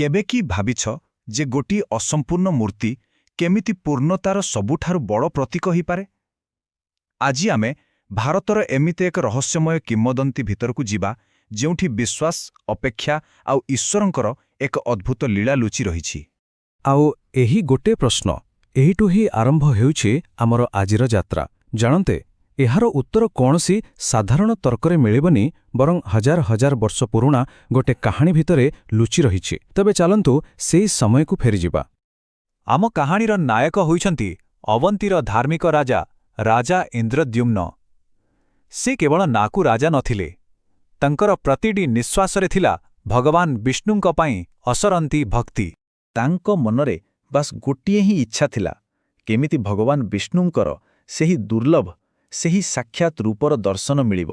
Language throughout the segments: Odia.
କେବେ କି ଭାବିଛ ଯେ ଗୋଟିଏ ଅସମ୍ପୂର୍ଣ୍ଣ ମୂର୍ତ୍ତି କେମିତି ପୂର୍ଣ୍ଣତାର ସବୁଠାରୁ ବଡ଼ ପ୍ରତୀକ ହୋଇପାରେ? ଆଜି ଆମେ ଭାରତର ଏମିତି ଏକ ରହସ୍ୟମୟ କିମ୍ବଦନ୍ତୀ ଭିତରକୁ ଯିବା ଯେଉଁଠି ବିଶ୍ୱାସ, ଅପେକ୍ଷା ଆଉ ଈଶ୍ୱରଙ୍କର ଏକ ଅଦ୍ଭୁତ ଲୀଳା ଲୁଚି ରହିଛି। ଆଉ ଏହି ଗୋଟିଏ ପ୍ରଶ୍ନ, ଏହିଠୁ ହିଁ ଆରମ୍ଭ ହେଉଛି ଆମର ଆଜିର ଯାତ୍ରା। ଜାଣନ୍ତେ, ଏହାର ଉତ୍ତର କୌଣସି ସାଧାରଣ ତର୍କରେ ମିଳିବନି, ବରଂ ହଜାର ହଜାର ବର୍ଷ ପୁରୁଣା ଗୋଟେ କାହାଣୀ ଭିତରେ ଲୁଚି ରହିଛି। ତେବେ ଚାଲନ୍ତୁ ସେହି ସମୟକୁ ଫେରିଯିବା। ଆମ କାହାଣୀର ନାୟକ ହୋଇଛନ୍ତି ଅବନ୍ତୀର ଧାର୍ମିକ ରାଜା, ରାଜା ଇନ୍ଦ୍ରଦ୍ୟୁମ୍ନ। ସେ କେବଳ ନାକୁ ରାଜା ନଥିଲେ, ତାଙ୍କର ପ୍ରତିଟି ନିଶ୍ୱାସରେ ଥିଲା ଭଗବାନ ବିଷ୍ଣୁଙ୍କ ପାଇଁ ଅସରନ୍ତି ଭକ୍ତି। ତାଙ୍କ ମନରେ ବାସ୍ ଗୋଟିଏ ହିଁ ଇଚ୍ଛା ଥିଲା, କେମିତି ଭଗବାନ ବିଷ୍ଣୁଙ୍କର ସେହି ଦୁର୍ଲଭ, ସେହି ସାକ୍ଷାତ ରୂପର ଦର୍ଶନ ମିଳିବ।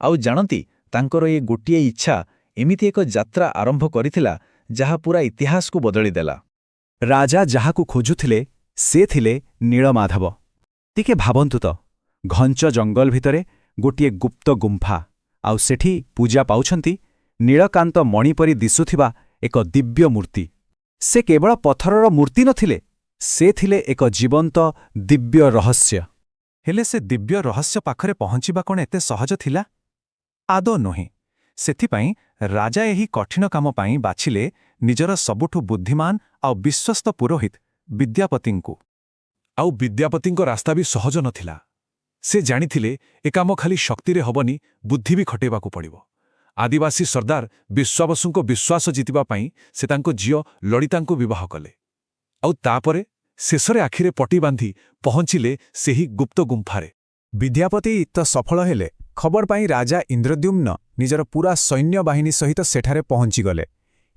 ଆଉ ଜାଣନ୍ତି, ତାଙ୍କର ଏ ଗୋଟିଏ ଇଚ୍ଛା ଏମିତି ଏକ ଯାତ୍ରା ଆରମ୍ଭ କରିଥିଲା ଯାହା ପୁରା ଇତିହାସକୁ ବଦଳିଦେଲା। ରାଜା ଯାହାକୁ ଖୋଜୁଥିଲେ ସେ ଥିଲେ ନୀଳମାଧବ। ଟିକେ ଭାବନ୍ତୁ ତ, ଘଞ୍ଚ ଜଙ୍ଗଲ ଭିତରେ ଗୋଟିଏ ଗୁପ୍ତ ଗୁମ୍ଫା, ଆଉ ସେଠି ପୂଜା ପାଉଛନ୍ତି ନୀଳକାନ୍ତ ମଣି ପରି ଦିଶୁଥିବା ଏକ ଦିବ୍ୟ ମୂର୍ତ୍ତି। ସେ କେବଳ ପଥରର ମୂର୍ତ୍ତି ନଥିଲେ, ସେ ଥିଲେ ଏକ ଜୀବନ୍ତ ଦିବ୍ୟ ରହସ୍ୟ। ହେଲେ ସେ ଦିବ୍ୟ ରହସ୍ୟ ପାଖରେ ପହଞ୍ଚିବା କ'ଣ ଏତେ ସହଜ ଥିଲା? ଆଦୌ ନୁହେଁ। ସେଥିପାଇଁ ରାଜା ଏହି କଠିନ କାମ ପାଇଁ ବାଛିଲେ ନିଜର ସବୁଠୁ ବୁଦ୍ଧିମାନ ଆଉ ବିଶ୍ୱସ୍ତ ପୁରୋହିତ ବିଦ୍ୟାପତିଙ୍କୁ। ଆଉ ବିଦ୍ୟାପତିଙ୍କ ରାସ୍ତା ବି ସହଜ ନଥିଲା। ସେ ଜାଣିଥିଲେ ଏ କାମ ଖାଲି ଶକ୍ତିରେ ହବନି, ବୁଦ୍ଧି ବି ଖଟେଇବାକୁ ପଡ଼ିବ। ଆଦିବାସୀ ସର୍ଦ୍ଦାର ବିଶ୍ୱାବସୁଙ୍କ ବିଶ୍ୱାସ ଜିତିବା ପାଇଁ ସେ ତାଙ୍କ ଝିଅ ଲଳିତାଙ୍କୁ ବିବାହ କଲେ। ଆଉ ତାପରେ ଶେଷରେ ଆଖିରେ ପଟି ବାନ୍ଧି ପହଞ୍ଚିଲେ ସେହି ଗୁପ୍ତ ଗୁମ୍ଫାରେ। ବିଦ୍ୟାପତି ତ ସଫଳ ହେଲେ। ଖବର ପାଇଁ ରାଜା ଇନ୍ଦ୍ରଦ୍ୟୁମ୍ନ ନିଜର ପୂରା ସୈନ୍ୟବାହିନୀ ସହିତ ସେଠାରେ ପହଞ୍ଚିଗଲେ।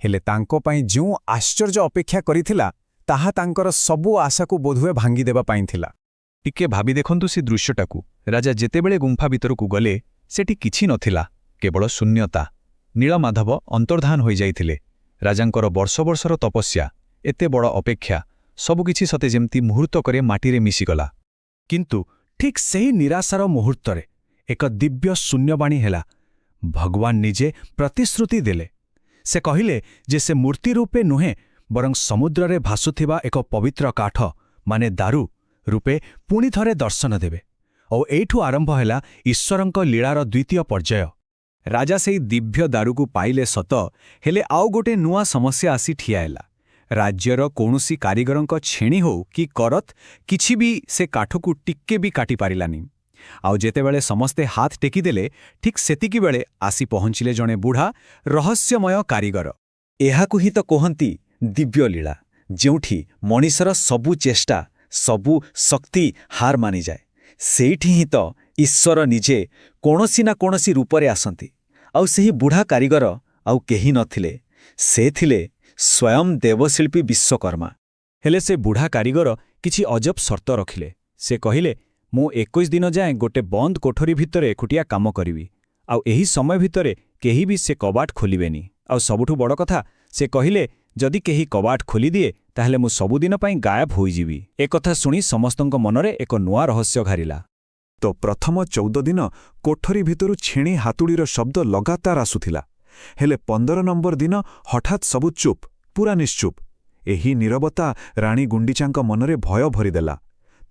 ହେଲେ ତାଙ୍କ ପାଇଁ ଯେଉଁ ଆଶ୍ଚର୍ଯ୍ୟ ଅପେକ୍ଷା କରିଥିଲା, ତାହା ତାଙ୍କର ସବୁ ଆଶାକୁ ବୋଧହୁଏ ଭାଙ୍ଗିଦେବା ପାଇଁ ଥିଲା। ଟିକେ ଭାବି ଦେଖନ୍ତୁ ସେ ଦୃଶ୍ୟଟାକୁ। ରାଜା ଯେତେବେଳେ ଗୁମ୍ଫା ଭିତରକୁ ଗଲେ, ସେଠି କିଛି ନଥିଲା, କେବଳ ଶୂନ୍ୟତା। ନୀଳମାଧବ ଅନ୍ତର୍ଦ୍ଧାନ ହୋଇଯାଇଥିଲେ। ରାଜାଙ୍କର ବର୍ଷ ବର୍ଷର ତପସ୍ୟା, ଏତେ ବଡ଼ ଅପେକ୍ଷା, ସବୁକିଛି ସତେ ଯେମିତି ମୁହୂର୍ତ୍ତକରେ ମାଟିରେ ମିଶିଗଲା। କିନ୍ତୁ ଠିକ୍ ସେହି ନିରାଶାର ମୁହୂର୍ତ୍ତରେ ଏକ ଦିବ୍ୟ ଶୂନ୍ୟବାଣୀ ହେଲା। ଭଗବାନ ନିଜେ ପ୍ରତିଶ୍ରୁତି ଦେଲେ। ସେ କହିଲେ ଯେ ସେ ମୂର୍ତ୍ତି ରୂପେ ନୁହେଁ, ବରଂ ସମୁଦ୍ରରେ ଭାସୁଥିବା ଏକ ପବିତ୍ର କାଠ, ମାନେ ଦାରୁ ରୂପେ ପୁଣି ଥରେ ଦର୍ଶନ ଦେବେ। ଆଉ ଏଇଠୁ ଆରମ୍ଭ ହେଲା ଈଶ୍ୱରଙ୍କ ଲୀଳାର ଦ୍ୱିତୀୟ ପର୍ଯ୍ୟାୟ। ରାଜା ସେହି ଦିବ୍ୟ ଦାରୁକୁ ପାଇଲେ ସତ, ହେଲେ ଆଉ ଗୋଟେ ନୂଆ ସମସ୍ୟା ଆସି ଠିଆ ହେଲା। ରାଜ୍ୟର କୌଣସି କାରିଗରଙ୍କ ଛେଣି ହେଉ କି କରତ, କିଛି ବି ସେ କାଠକୁ ଟିକେ ବି କାଟି ପାରିଲାନି। ଆଉ ଯେତେବେଳେ ସମସ୍ତେ ହାତ ଟେକିଦେଲେ, ଠିକ୍ ସେତିକିବେଳେ ଆସି ପହଞ୍ଚିଲେ ଜଣେ ବୁଢ଼ା, ରହସ୍ୟମୟ କାରିଗର। ଏହାକୁ ହିଁ ତ କୁହନ୍ତି ଦିବ୍ୟ ଲୀଳା, ଯେଉଁଠି ମଣିଷର ସବୁ ଚେଷ୍ଟା, ସବୁ ଶକ୍ତି ହାର ମାନିଯାଏ। ସେଇଠି ହିଁ ତ ଈଶ୍ୱର ନିଜେ କୌଣସି ନା କୌଣସି ରୂପରେ ଆସନ୍ତି। ଆଉ ସେହି ବୁଢ଼ା କାରିଗର ଆଉ କେହି ନଥିଲେ, ସେ ଥିଲେ ସ୍ୱୟଂ ଦେବଶିଳ୍ପୀ ବିଶ୍ୱକର୍ମା। ହେଲେ ସେ ବୁଢ଼ା କାରିଗର କିଛି ଅଜବ ସର୍ତ୍ତ ରଖିଲେ। ସେ କହିଲେ, ମୁଁ 21 ଦିନ ଯାଏଁ ଗୋଟେ ବନ୍ଦ କୋଠରୀ ଭିତରେ ଏକୁଟିଆ କାମ କରିବି। ଆଉ ଏହି ସମୟ ଭିତରେ କେହି ବି ସେ କବାଟ ଖୋଲିବେନି। ଆଉ ସବୁଠୁ ବଡ଼ କଥା, ସେ କହିଲେ, ଯଦି କେହି କବାଟ ଖୋଲିଦିଏ, ତାହେଲେ ମୁଁ ସବୁଦିନ ପାଇଁ ଗାୟବ ହୋଇଯିବି। ଏକଥା ଶୁଣି ସମସ୍ତଙ୍କ ମନରେ ଏକ ନୂଆ ରହସ୍ୟ ଘାରିଲା। ତ ପ୍ରଥମ 14 ଦିନ କୋଠରୀ ଭିତରୁ ଛେଣି ହାତୁଡ଼ିର ଶବ୍ଦ ଲଗାତାର ଆସୁଥିଲା। ହେଲେ 15 ନମ୍ବର ଦିନ ହଠାତ୍ ସବୁ ଚୁପ୍, ପୁରା ନିଶ୍ଚୁପ। ଏହି ନୀରବତା ରାଣୀ ଗୁଣ୍ଡିଚାଙ୍କ ମନରେ ଭୟ ଭରିଦେଲା।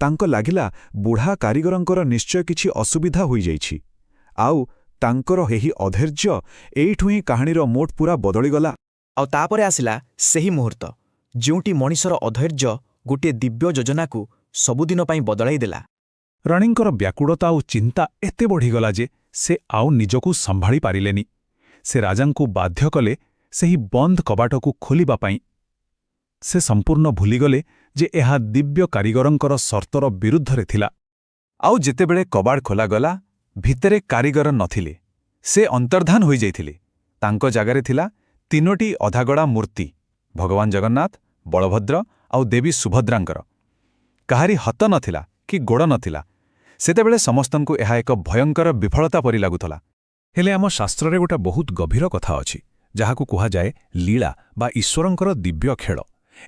ତାଙ୍କ ଲାଗିଲା ବୁଢ଼ା କାରିଗରଙ୍କର ନିଶ୍ଚୟ କିଛି ଅସୁବିଧା ହୋଇଯାଇଛି। ଆଉ ତାଙ୍କର ଏହି ଅଧୈର୍ଯ୍ୟ, ଏଇଠୁ ହିଁ କାହାଣୀର ମୋଟ ପୁରା ବଦଳିଗଲା। ଆଉ ତାପରେ ଆସିଲା ସେହି ମୁହୂର୍ତ୍ତ, ଯେଉଁଠି ମଣିଷର ଅଧୈର୍ଯ୍ୟ ଗୋଟିଏ ଦିବ୍ୟ ଯୋଜନାକୁ ସବୁଦିନ ପାଇଁ ବଦଳାଇ ଦେଲା। ରାଣୀଙ୍କର ବ୍ୟାକୁଳତା ଆଉ ଚିନ୍ତା ଏତେ ବଢ଼ିଗଲା ଯେ ସେ ଆଉ ନିଜକୁ ସମ୍ଭାଳି ପାରିଲେନି। ସେ ରାଜାଙ୍କୁ ବାଧ୍ୟ କଲେ ସେହି ବନ୍ଦ କବାଟକୁ ଖୋଲିବା ପାଇଁ। ସେ ସମ୍ପୂର୍ଣ୍ଣ ଭୁଲିଗଲେ ଯେ ଏହା ଦିବ୍ୟ କାରିଗରଙ୍କର ସର୍ତ୍ତର ବିରୁଦ୍ଧରେ ଥିଲା। ଆଉ ଯେତେବେଳେ କବାଟ ଖୋଲାଗଲା, ଭିତରେ କାରିଗର ନଥିଲେ। ସେ ଅନ୍ତର୍ଦ୍ଧାନ ହୋଇଯାଇଥିଲେ। ତାଙ୍କ ଜାଗାରେ ଥିଲା 3ଟି ଅଧାଗଢ଼ା ମୂର୍ତ୍ତି, ଭଗବାନ ଜଗନ୍ନାଥ, ବଳଭଦ୍ର ଆଉ ଦେବୀ ସୁଭଦ୍ରାଙ୍କର। କାହାରି ହାତ ନଥିଲା କି ଗୋଡ଼ ନଥିଲା। ସେତେବେଳେ ସମସ୍ତଙ୍କୁ ଏହା ଏକ ଭୟଙ୍କର ବିଫଳତା ପରି ଲାଗୁଥିଲା। ହେଲେ ଆମ ଶାସ୍ତ୍ରରେ ଗୋଟେ ବହୁତ ଗଭୀର କଥା ଅଛି, ଯାହାକୁ କୁହାଯାଏ ଲୀଳା ବା ଈଶ୍ୱରଙ୍କର ଦିବ୍ୟ ଖେଳ।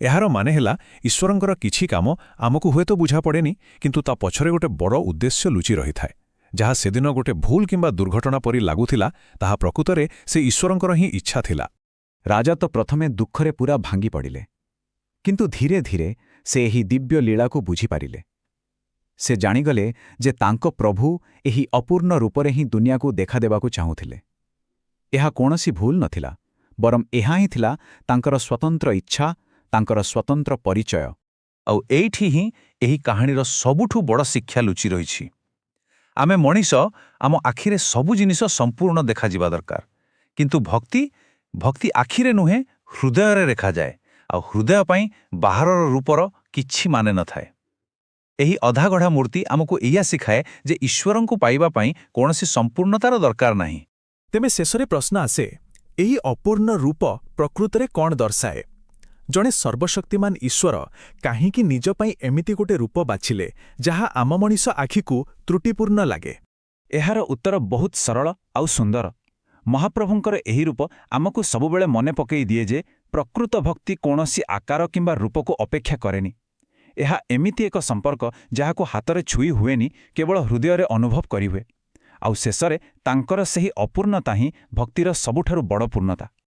ଏହାର ମାନେ ହେଲା, ଈଶ୍ୱରଙ୍କର କିଛି କାମ ଆମକୁ ହୁଏତ ବୁଝାପଡ଼େନି, କିନ୍ତୁ ତା ପଛରେ ଗୋଟେ ବଡ଼ ଉଦ୍ଦେଶ୍ୟ ଲୁଚି ରହିଥାଏ। ଯାହା ସେଦିନ ଗୋଟେ ଭୁଲ କିମ୍ବା ଦୁର୍ଘଟଣା ପରି ଲାଗୁଥିଲା, ତାହା ପ୍ରକୃତରେ ସେ ଈଶ୍ୱରଙ୍କର ହିଁ ଇଚ୍ଛା ଥିଲା। ରାଜା ତ ପ୍ରଥମେ ଦୁଃଖରେ ପୂରା ଭାଙ୍ଗି ପଡ଼ିଲେ, କିନ୍ତୁ ଧୀରେ ଧୀରେ ସେ ଏହି ଦିବ୍ୟ ଲୀଳାକୁ ବୁଝିପାରିଲେ। ସେ ଜାଣିଗଲେ ଯେ ତାଙ୍କ ପ୍ରଭୁ ଏହି ଅପୂର୍ଣ୍ଣ ରୂପରେ ହିଁ ଦୁନିଆକୁ ଦେଖାଦେବାକୁ ଚାହୁଁଥିଲେ। ଏହା କୌଣସି ଭୁଲ ନଥିଲା, ବରଂ ଏହା ହିଁ ଥିଲା ତାଙ୍କର ସ୍ୱତନ୍ତ୍ର ଇଚ୍ଛା, ତାଙ୍କର ସ୍ୱତନ୍ତ୍ର ପରିଚୟ। ଆଉ ଏଇଠି ହିଁ ଏହି କାହାଣୀର ସବୁଠୁ ବଡ଼ ଶିକ୍ଷା ଲୁଚି ରହିଛି। ଆମେ ମଣିଷ, ଆମ ଆଖିରେ ସବୁ ଜିନିଷ ସମ୍ପୂର୍ଣ୍ଣ ଦେଖାଯିବା ଦରକାର, କିନ୍ତୁ ଭକ୍ତି ଆଖିରେ ନୁହେଁ, ହୃଦୟରେ ରେଖାଯାଏ। ଆଉ ହୃଦୟ ପାଇଁ ବାହାରର ରୂପର କିଛି ମାନେ ନଥାଏ। ଏହି ଅଧାଗଢ଼ା ମୂର୍ତ୍ତି ଆମକୁ ଏଇଆ ଶିଖାଏ ଯେ ଈଶ୍ୱରଙ୍କୁ ପାଇବା ପାଇଁ କୌଣସି ସମ୍ପୂର୍ଣ୍ଣତାର ଦରକାର ନାହିଁ। ତେବେ ଶେଷରେ ପ୍ରଶ୍ନ ଆସେ, ଏହି ଅପୂର୍ଣ୍ଣ ରୂପ ପ୍ରକୃତରେ କ'ଣ ଦର୍ଶାଏ? ଜଣେ ସର୍ବଶକ୍ତିମାନ ଈଶ୍ୱର କାହିଁକି ନିଜ ପାଇଁ ଏମିତି ଗୋଟେ ରୂପ ବାଛିଲେ ଯାହା ଆମ ମଣିଷ ଆଖିକୁ ତ୍ରୁଟିପୂର୍ଣ୍ଣ ଲାଗେ? ଏହାର ଉତ୍ତର ବହୁତ ସରଳ ଆଉ ସୁନ୍ଦର। ମହାପ୍ରଭୁଙ୍କର ଏହି ରୂପ ଆମକୁ ସବୁବେଳେ ମନେ ପକାଇ ଦିଏ ଯେ ପ୍ରକୃତ ଭକ୍ତି କୌଣସି ଆକାର କିମ୍ବା ରୂପକୁ ଅପେକ୍ଷା କରେନି। ଏହା ଏମିତି ଏକ ସମ୍ପର୍କ ଯାହାକୁ ହାତରେ ଛୁଇଁ ହୁଏନି, କେବଳ ହୃଦୟରେ ଅନୁଭବ କରିହୁଏ। ଆଉ ଶେଷରେ ତାଙ୍କର ସେହି ଅପୂର୍ଣ୍ଣତା ହିଁ ଭକ୍ତିର ସବୁଠାରୁ ବଡ଼ ପୂର୍ଣ୍ଣତା।